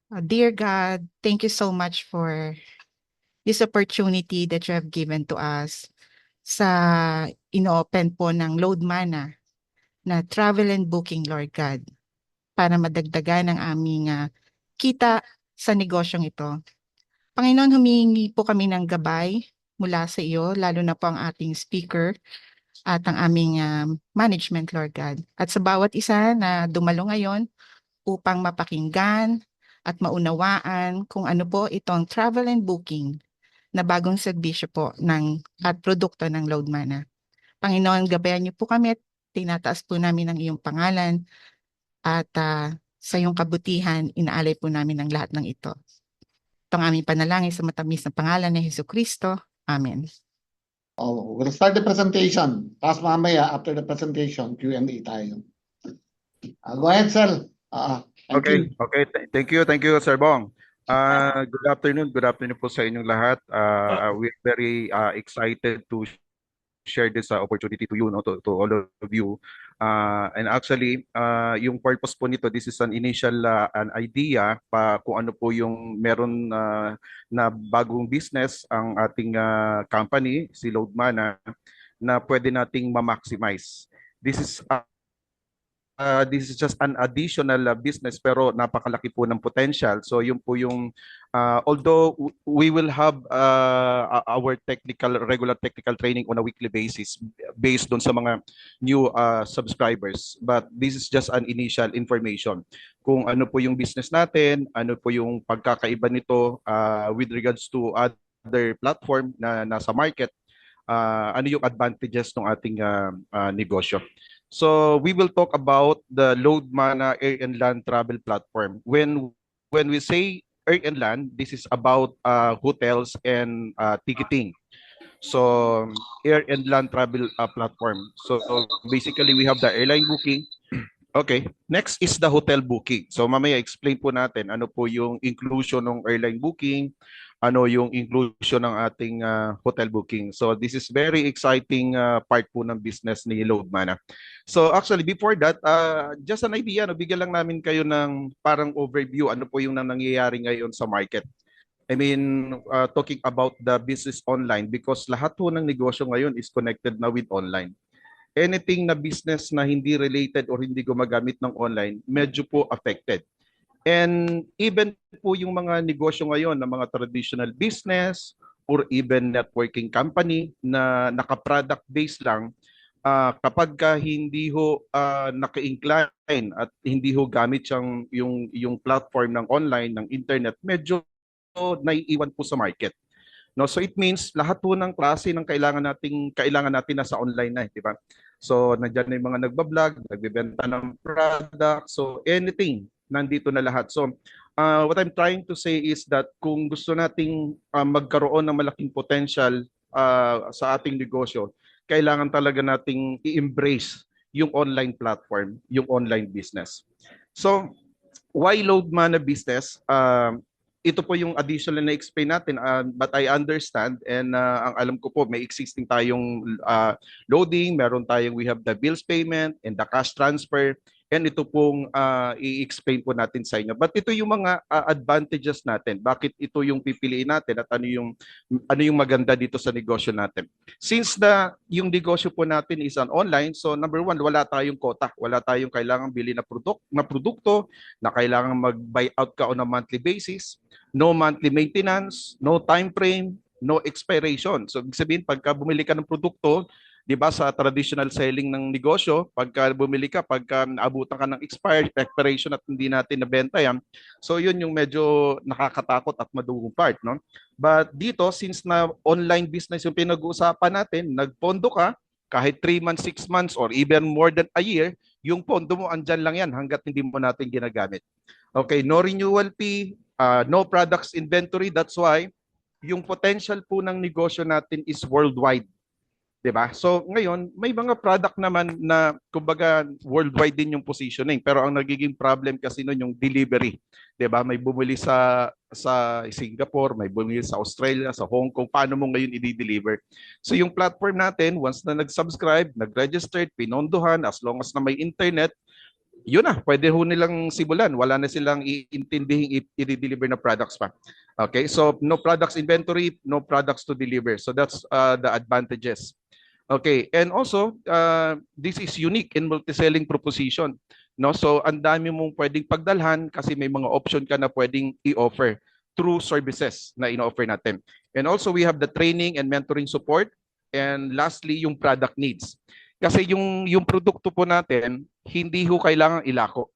Dear God, thank you so much for this opportunity that you have given to us sa ino-open po ng Load Mana na travel and booking, Lord God, para madagdagan ang aming kita sa negosyong ito. Panginoon, humingi po kami ng gabay mula sa iyo, lalo na po ang ating speaker at ang aming management, Lord God. At sa bawat isa na dumalo ngayon upang mapakinggan at maunawaan kung ano po itong travel and booking na bagong serbisyo po at produkto ng Load Mana. Panginoon, gabayan niyo po kami at tinataas po namin ang iyong pangalan at sa iyong kabutihan, inaalay po namin ang lahat ng ito. Itong aming panalangin sa matamis na pangalan ni Hesus Kristo. Amen. Oh, we'll start the presentation. Tapos mamaya, after the presentation, Q&A tayo. Go ahead, sir. Okay. Thank you, Sir Bong. Good afternoon po sa inyong lahat. We're very excited to share this opportunity to you, to all of you. And actually, yung purpose po nito, this is an initial an idea pa kung ano po yung meron na bagong business ang ating company, si Load Mana, na pwede nating ma-maximize. This is just an additional business pero napakalaki po ng potential. So yun po yung although we will have our regular technical training on a weekly basis based on sa mga new subscribers, but this is just an initial information kung ano po yung business natin, ano po yung pagkakaiba nito with regards to other platform na nasa market, ano yung advantages ng ating negosyo. So we will talk about the Load Mana Air and Land Travel Platform. When we say Air and Land, this is about hotels and ticketing. So Air and Land Travel Platform. So basically we have the airline booking. Okay, next is the hotel booking. So mamaya explain po natin ano po yung inclusion ng airline booking, ano yung inclusion ng ating hotel booking. So this is very exciting part po ng business ni Load Mana. So actually before that, just an idea, bigyan lang namin kayo ng parang overview ano po yung nangyayari ngayon sa market. I mean, talking about the business online because lahat po ng negosyo ngayon is connected na with online. Anything na business na hindi related or hindi gumagamit ng online, medyo po affected. And even po yung mga negosyo ngayon ng mga traditional business or even networking company na naka-product based lang, kapag hindi ho naka-incline at hindi ho gamit yung platform ng online, ng internet, medyo naiiwan po sa market. No, so it means lahat po ng klase ng kailangan natin nasa online na, di ba? So nandiyan na yung mga nagba-vlog, nagbebenta ng product, so anything nandito na lahat. So what I'm trying to say is that kung gusto nating magkaroon ng malaking potential sa ating negosyo, kailangan talaga nating i-embrace yung online platform, yung online business. So why Load Mana business? Ito po yung additional na explain natin, but I understand and ang alam ko po may existing tayong loading, we have the bills payment and the cash transfer, and ito pong i-explain po natin sa inyo. But ito yung mga advantages natin. Bakit ito yung pipiliin natin at ano yung maganda dito sa negosyo natin. Since yung negosyo po natin is an online, so number one, wala tayong quota. Wala tayong kailangang bili na produkto na kailangan mag-buy out ka on a monthly basis. No monthly maintenance, no time frame, no expiration. So ibig sabihin pagka bumili ka ng produkto, 'di ba sa traditional selling ng negosyo, pagka naabutan ka ng expiration at hindi natin nabenta yan. So 'yun yung medyo nakakatakot at madugong part, no? But dito since na online business yung pinag-uusapan natin, nagpondo ka kahit 3 months, 6 months or even more than a year, yung pondo mo andyan lang yan hangga't hindi mo natin ginagamit. Okay, no renewal fee, no products inventory. That's why yung potential po ng negosyo natin is worldwide. 'Di ba? So ngayon, may mga product naman na kumbaga worldwide din yung positioning, pero ang nagiging problem kasi noon yung delivery. 'Di ba? May bumili sa Singapore, may bumili sa Australia, sa Hong Kong. Paano mo ngayon i-deliver? So yung platform natin, once na nag-subscribe, nag-registered, pinondohan, as long as na may internet, yun na, pwede ho nilang simulan. Wala na silang iintindihing i-deliver na products pa. Okay, so no products inventory, no products to deliver. So that's the advantages. Okay, and also this is unique in multi-selling proposition. No, so ang dami mong pwedeng pagdalhan kasi may mga option ka na pwedeng i-offer through services na ino-offer natin. And also we have the training and mentoring support, and lastly yung product needs. Kasi yung produkto po natin, hindi ho kailangan ilako.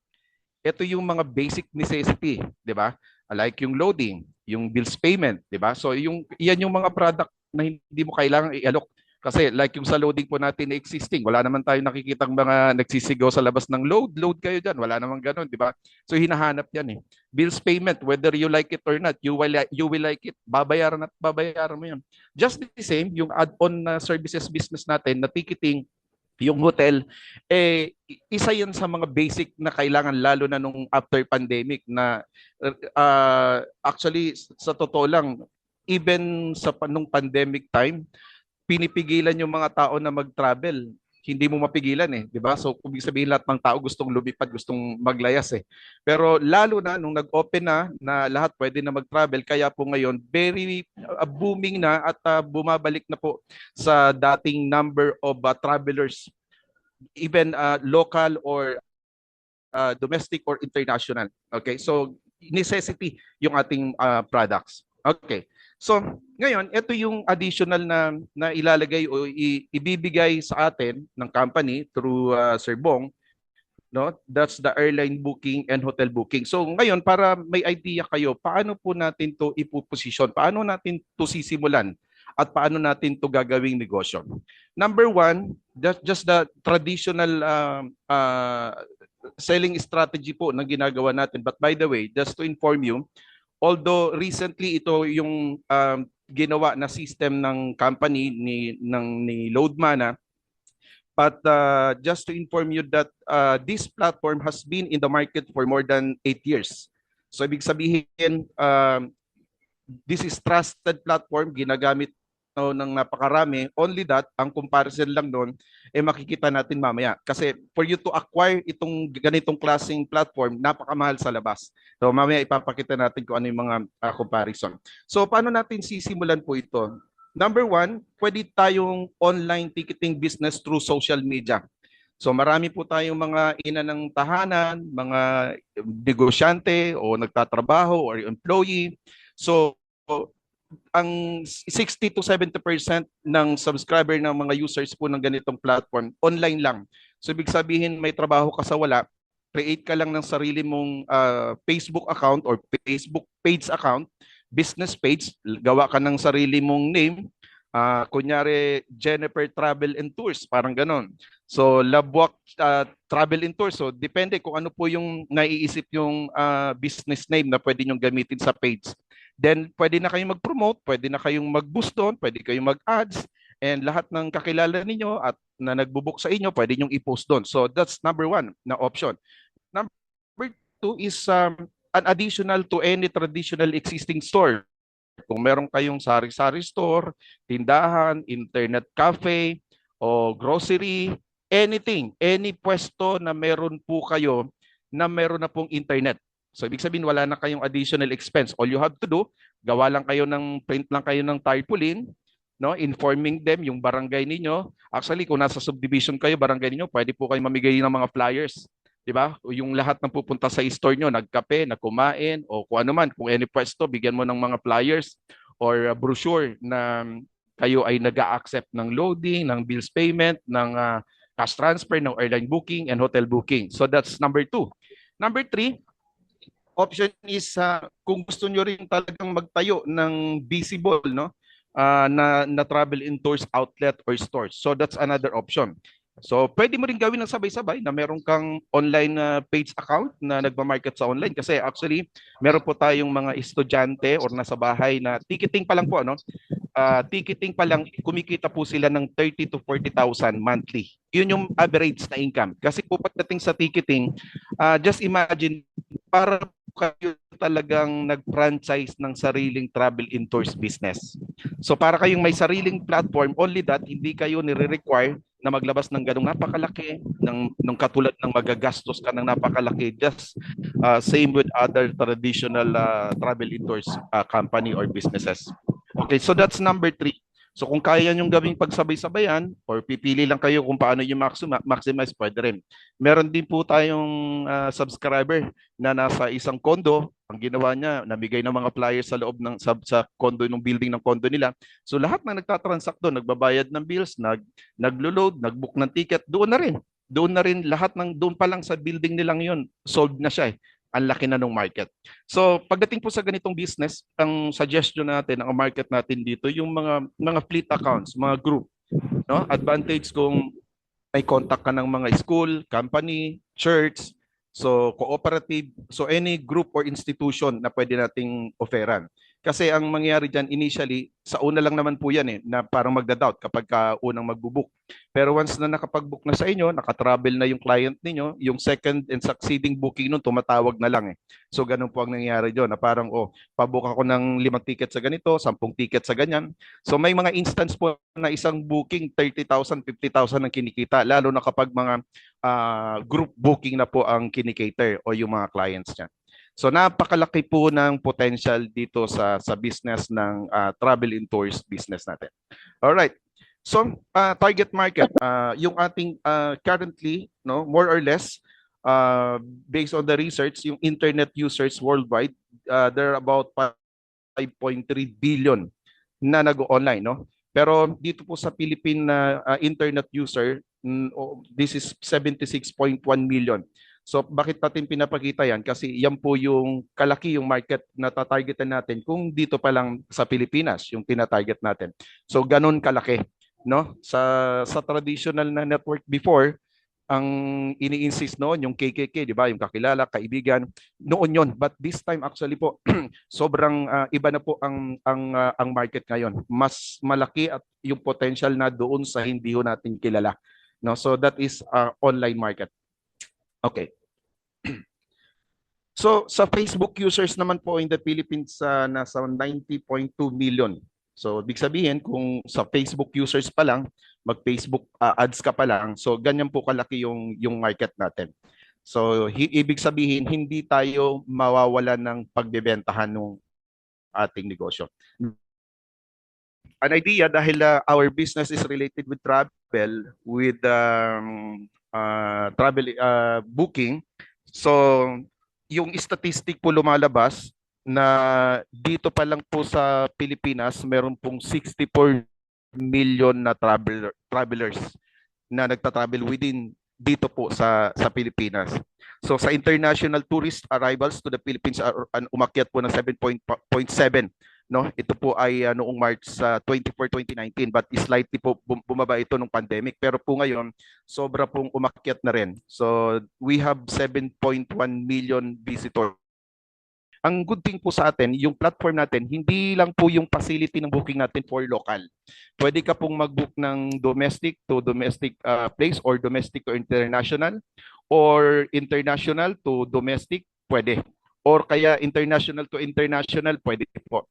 Ito yung mga basic necessity, di ba? Like yung loading, yung bills payment, di ba? So yan yung mga product na hindi mo kailangan i-alok. Kasi like yung sa loading po natin na existing, wala naman tayo nakikitang mga nagsisigaw sa labas ng load kayo dyan. Wala naman ganun, di ba? So hinahanap yan eh. Bills payment, whether you like it or not, you will like it. Babayaran at babayaran mo yan. Just the same, yung add-on na services business natin na ticketing, yung hotel, isa yan sa mga basic na kailangan lalo na nung after pandemic na actually sa totoo lang, even sa nung pandemic time, pinipigilan yung mga tao na mag-travel. Hindi mo mapigilan eh, di ba? So kung sabihin lahat ng tao gustong lumipad, gustong maglayas eh. Pero lalo na nung nag-open na lahat pwede na mag-travel, kaya po ngayon very booming na at bumabalik na po sa dating number of travelers, even local or domestic or international. Okay? So necessity yung ating products. Okay. So, ngayon, ito yung additional na ilalagay o ibibigay sa atin ng company through Sir Bong, no? That's the airline booking and hotel booking. So, ngayon, para may idea kayo, paano po natin to ipoposition? Paano natin to sisimulan? At paano natin to gagawing negosyo? Number one, just the traditional selling strategy po na ginagawa natin. But by the way, just to inform you, although recently ito yung ginawa na system ng company ni Loadmana, but just to inform you that this platform has been in the market for more than 8 years. So ibig sabihin, this is trusted platform, ginagamit ng napakarami. Only that, ang comparison lang doon, makikita natin mamaya. Kasi for you to acquire itong ganitong klaseng platform, napakamahal sa labas. So mamaya ipapakita natin kung ano yung mga comparison. So paano natin sisimulan po ito? Number one, pwede tayong online ticketing business through social media. So marami po tayong mga ina ng tahanan, mga negosyante o nagtatrabaho or employee. So ang 60 to 70% ng subscriber ng mga users po ng ganitong platform, online lang. So ibig sabihin may trabaho ka sa wala, create ka lang ng sarili mong Facebook account or Facebook page account, business page, gawa ka ng sarili mong name, kunyari Jennifer Travel and Tours, parang ganon. So Labwak Travel and Tours, so depende kung ano po yung naiisip yung business name na pwede nyong gamitin sa page. Then pwede na kayong mag-promote, pwede na kayong mag-boost doon, pwede kayong mag-ads, and lahat ng kakilala ninyo at na nagbubook sa inyo, pwede nyong i-post doon. So that's number one na option. Number two is an additional to any traditional existing store. Kung meron kayong sari-sari store, tindahan, internet cafe, o grocery, anything, any pwesto na meron po kayo na meron na pong internet. So ibig sabihin wala na kayong additional expense. All you have to do, gawa lang kayo print lang kayo ng tarpaulin, no, informing them yung barangay ninyo. Actually, kung nasa subdivision kayo, barangay ninyo, pwede po kayo mamigay ng mga flyers, 'di ba? Yung lahat ng pupunta sa store nyo, nagkape, nagkumain o kung ano man, kung any pwesto, bigyan mo ng mga flyers or brochure na kayo ay nag-a-accept ng loading, ng bills payment, ng cash transfer, ng airline booking and hotel booking. So that's number two. Number three, option is kung gusto nyo rin talagang magtayo ng visible, no, na travel and tours outlet or stores. So that's another option. So pwede mo rin gawin ng sabay-sabay na meron kang online page account na nagma-market sa online kasi actually meron po tayong mga estudyante or nasa bahay na ticketing pa lang po, no? Ticketing pa lang kumikita po sila ng 30 to 40,000 monthly. Yun yung average na income. Kasi po pagdating sa ticketing, just imagine para kayo talagang nag-franchise ng sariling travel and tours business. So para kayong may sariling platform, only that hindi kayo nire-require na maglabas ng ganong napakalaki, ng katulad ng magagastos ka ng napakalaki, just same with other traditional travel tours company or businesses. Okay, so that's number 3. So kung kaya niyong gawing pagsabay-sabayan or pipili lang kayo kung paano yung maximize, pwede rin. Meron din po tayong subscriber na nasa isang condo. Ang ginawa niya, namigay ng mga flyers sa loob ng sa condo, ng building ng condo nila. So lahat ng nagtatransact doon, nagbabayad ng bills, naglo-load, nagbook ng ticket, doon na rin. Doon na rin lahat ng doon pa lang sa building nilang yun, sold na siya eh. Ang laki na ng market. So pagdating po sa ganitong business, ang suggestion natin, ang market natin dito, yung mga fleet accounts, mga group, no? Advantage kung may contact ka ng mga school, company, church, so cooperative, so any group or institution na pwede nating offeran. Kasi ang mangyayari dyan initially, sa una lang naman po yan eh, na parang magda-doubt kapag unang magbubook. Pero once na nakapag-book na sa inyo, nakatravel na yung client ninyo, yung second and succeeding booking nun, tumatawag na lang eh. So ganun po ang nangyayari dyan, na parang, pabook ako ng 5 ticket sa ganito, 10 ticket sa ganyan. So may mga instance po na isang booking, 30,000, 50,000 ang kinikita, lalo na kapag mga group booking na po ang kinikater o yung mga clients niya. So napakalaki po ng potential dito sa business ng travel and tours business natin. All right. So target market, yung ating currently, no, more or less based on the research, yung internet users worldwide, there are about 5.3 billion na nag-online, no? Pero dito po sa Philippine internet user, this is 76.1 million. So bakit natin pinapakita yan? Kasi yan po yung kalaki yung market na tatargetan natin kung dito pa lang sa Pilipinas yung tinatarget natin. So ganun kalaki, no? Sa traditional na network before, ang ini-insist noon yung KKK, di ba? Yung kakilala, kaibigan, noon yon. But this time actually po sobrang iba na po ang market ngayon. Mas malaki at yung potential na doon sa hindi ho natin kilala. No? So that is online market. Okay. So sa Facebook users naman po in the Philippines nasa 90.2 million. So ibig sabihin kung sa Facebook users pa lang, mag-Facebook ads ka pa lang, so ganyan po kalaki yung market natin. So ibig sabihin hindi tayo mawawala ng pagbebentahan ng ating negosyo. An idea dahil our business is related with travel, with travel booking. So yung statistic po lumalabas na dito pa lang po sa Pilipinas meron pong 64 million na travelers na nagta-travel within dito po sa Pilipinas. So sa international tourist arrivals to the Philippines umakyat po ng 7.7. No, ito po ay noong March 24, 2019, but slightly po bumaba ito nung pandemic, pero po ngayon sobra pong umakyat na rin. So we have 7.1 million visitors. Ang good thing po sa atin, yung platform natin, hindi lang po yung facility ng booking natin for local. Pwede ka pong mag-book ng domestic to domestic place or domestic to international or international to domestic, pwede. Or kaya international to international, pwede po.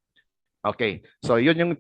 Okay, so yun yung